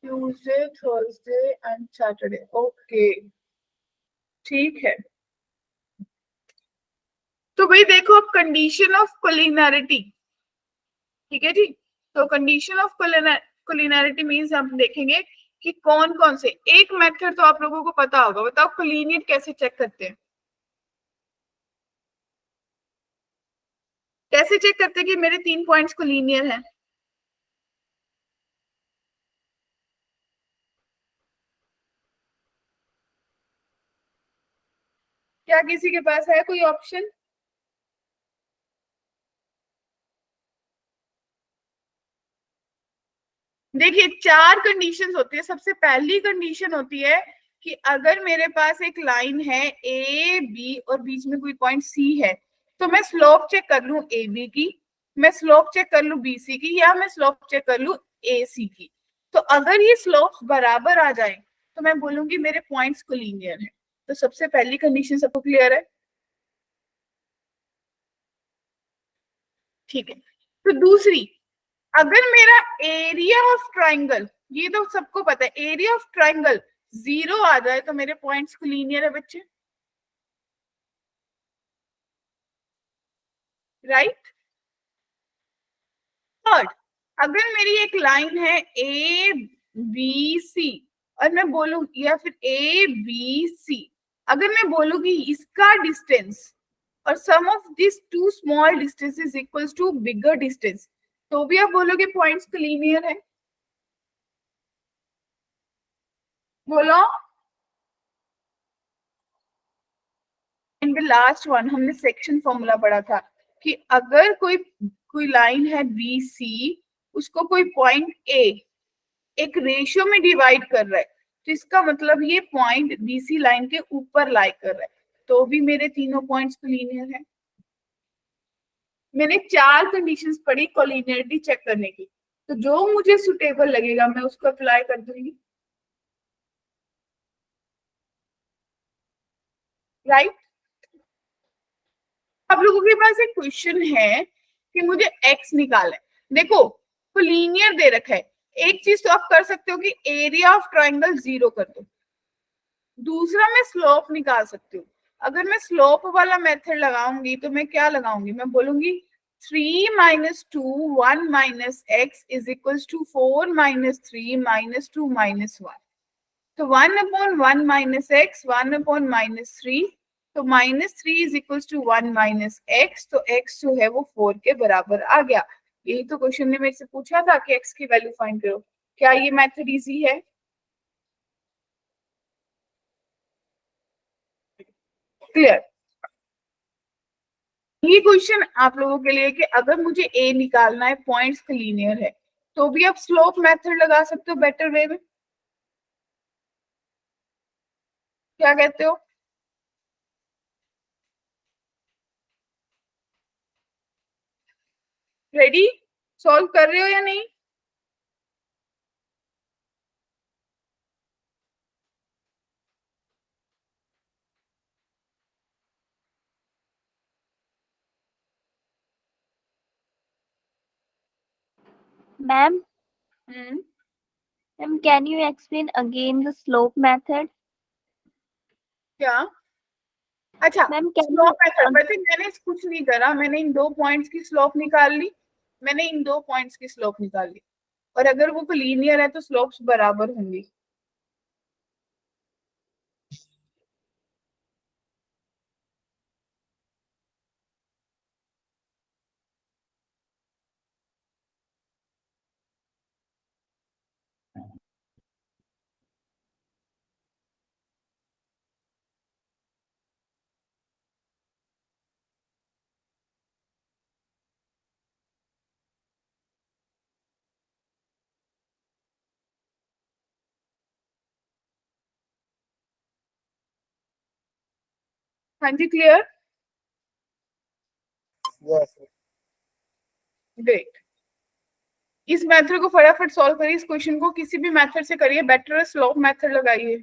Tuesday, Thursday and Saturday, okay, ठीक है। तो भाई देखो, अब कंडीशन ऑफ कोलिनैरिटी, ठीक है जी। तो कंडीशन ऑफ कोलिनैरिटी मींस हम देखेंगे कि कौन कौन से। एक मेथड तो आप लोगों को पता होगा, बताओ कोलिनियर कैसे चेक करते हैं? कैसे चेक करते हैं कि मेरे 3 पॉइंट्स कोलिनियर हैं? क्या किसी के पास है कोई ऑप्शन? देखिए 4 कंडीशंस होती है। सबसे पहली कंडीशन होती है कि अगर मेरे पास एक लाइन है ए बी और बीच में कोई पॉइंट सी है, तो मैं स्लोप चेक कर लूं ए बी की, मैं स्लोप चेक कर लूं बी सी की, या मैं स्लोप चेक कर लूं ए सी की। तो अगर ये स्लोप बराबर आ जाए तो मैं बोलूंगी मेरे पॉइंट्स कोलिनियर है। तो सबसे पहली कंडीशन सबको क्लियर है? ठीक है। तो दूसरी, अगर मेरा एरिया ऑफ ट्राइंगल, ये तो सबको पता है, एरिया ऑफ ट्राइंगल 0 आ जाए तो मेरे पॉइंट्स कोलिनियर है बच्चे, राइट? थर्ड, अगर मेरी एक लाइन है ए बी सी और मैं बोलूं, या फिर ए बी सी, अगर मैं बोलूंगी इसका डिस्टेंस और sum of this two small distances equals to bigger distance, तो भी आप बोलोगे पॉइंट्स का लीनियर है। बोलो। एंड द लास्ट वन, हमने सेक्शन फॉर्मूला पढ़ा था कि अगर कोई लाइन है बी सी, उसको कोई पॉइंट ए एक रेशियो में डिवाइड कर रहा है, तो इसका मतलब ये पॉइंट बीसी लाइन के ऊपर लाई कर रहा है, तो भी मेरे तीनों पॉइंट्स कोलिनियर है। मैंने 4 कंडीशंस पढ़ी कोलिनियरिटी चेक करने की, तो जो मुझे सुटेबल लगेगा मैं उसको अप्लाई कर दूंगी, राइट। आप लोगों के पास एक क्वेश्चन है कि मुझे x निकालना है। देखो कोलिनियर दे रखा है, एक चीज तो आप कर सकते हो कि एरिया ऑफ ट्राइंगल 0 कर दो, दूसरा मैं स्लोप निकाल सकती हूँ। अगर मैं स्लोप वाला मेथड लगाऊंगी तो मैं क्या लगाऊंगी, मैं बोलूंगी 3 minus 2 1 minus x is equals to 4 minus 3 minus 2 minus 1, तो 1 upon 1 minus x 1 upon minus 3, तो minus 3 is equals to 1 minus x, तो x जो है वो 4 के बराबर आ गया। यही तो क्वेश्चन ने मेरे से पूछा था कि x की वैल्यू फाइंड करो। क्या ये मेथड इजी है? क्लियर। ये क्वेश्चन आप लोगों के लिए कि अगर मुझे a निकालना है, पॉइंट्स लीनियर है, तो भी आप स्लोप मेथड लगा सकते हो बेटर वे में। क्या कहते हो? रेडी? सॉल्व कर रहे हो या नहीं? Ma'am, hmm, ma'am, can you explain again the slope method? क्या? अच्छा, Ma'am, can you slope method पता है मैंने कुछ नहीं करा, मैंने इन 2 पॉइंट्स की स्लोप निकाल ली, और अगर वो लीनियर है तो स्लोप्स बराबर होंगी। हाँ जी, क्लियर। Yes. ग्रेट। इस मेथड को फटाफट सॉल्व करिए, इस क्वेश्चन को किसी भी मेथड से करिए, बेटर स्लोप मेथड लगाइए।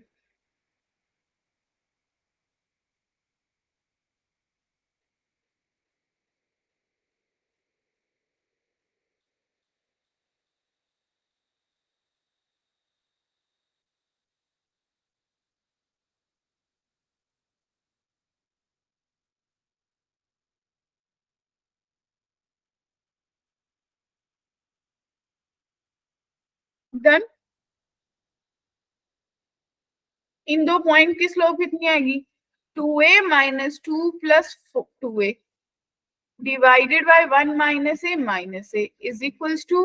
डन। इन 2 पॉइंट की स्लोप कितनी आएगी? 2a minus 2 plus 2a divided by 1 minus a is equals to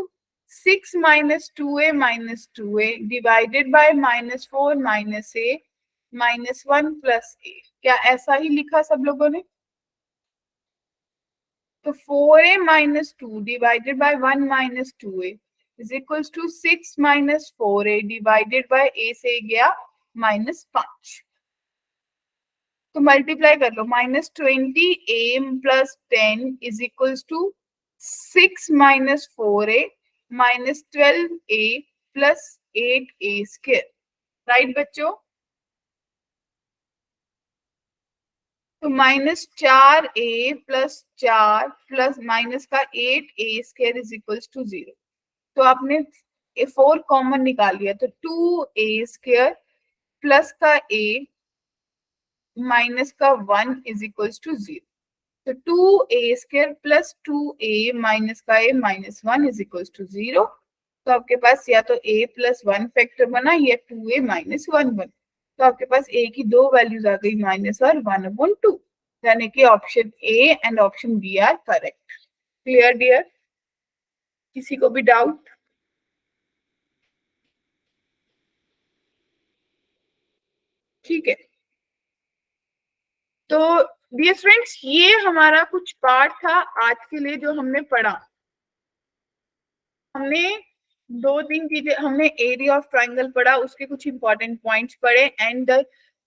6 minus 2a minus 2a divided by minus 4 minus a minus 1 plus a। क्या ऐसा ही लिखा सब लोगों ने? तो 4a minus 2 divided by 1 minus 2a is equals to 6 minus 4a divided by a से गया -5, तो मल्टीप्लाई कर लो, -20a plus 10 is equals to 6 minus 4a minus 12a plus 8a square, right बच्चों? तो -4a plus 4 plus माइनस का 8a square is equals to 0, तो आपने 4 common निकाल लिया, तो 2a स्क्वायर प्लस का a माइनस का 1 इज इक्वल्स टू 0, तो 2a square plus 2a minus का a minus 1 is equals to 0, तो आपके पास या तो a प्लस 1 फैक्टर बना या 2a माइनस 1 बना, तो आपके पास a की 2 वैल्यूज आ गई, माइनस और 1/2। यानी कि option A and option B are correct. Clear dear? किसी को भी डाउट? ठीक है, तो डियर फ्रेंड्स ये हमारा कुछ पार्ट था आज के लिए जो हमने पढ़ा। हमने 2-3 चीजें, हमने एरिया ऑफ ट्राइंगल पढ़ा, उसके कुछ इंपॉर्टेंट पॉइंट्स पढ़े एंड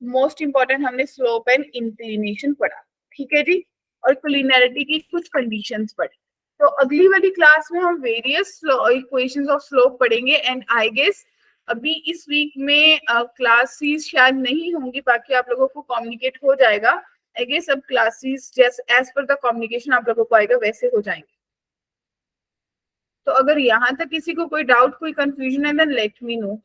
मोस्ट इंपॉर्टेंट हमने स्लोप एंड इंक्लिनेशन पढ़ा। ठीक है जी, और कोलिनियरिटी की कुछ कंडीशंस पढ़े। तो अगली वाली क्लास में हम वेरियस इक्वेशंस ऑफ स्लोप पढ़ेंगे एंड आई गेस अभी इस वीक में क्लासेस शायद नहीं होंगी, बाकी आप लोगों को कम्युनिकेट हो जाएगा। आई गेस अब क्लासेस जैसे एज पर द कम्युनिकेशन आप लोगों को आएगा वैसे हो जाएंगे। तो अगर यहाँ तक किसी को कोई डाउट, कोई कंफ्यूजन है देन लेट मी नो।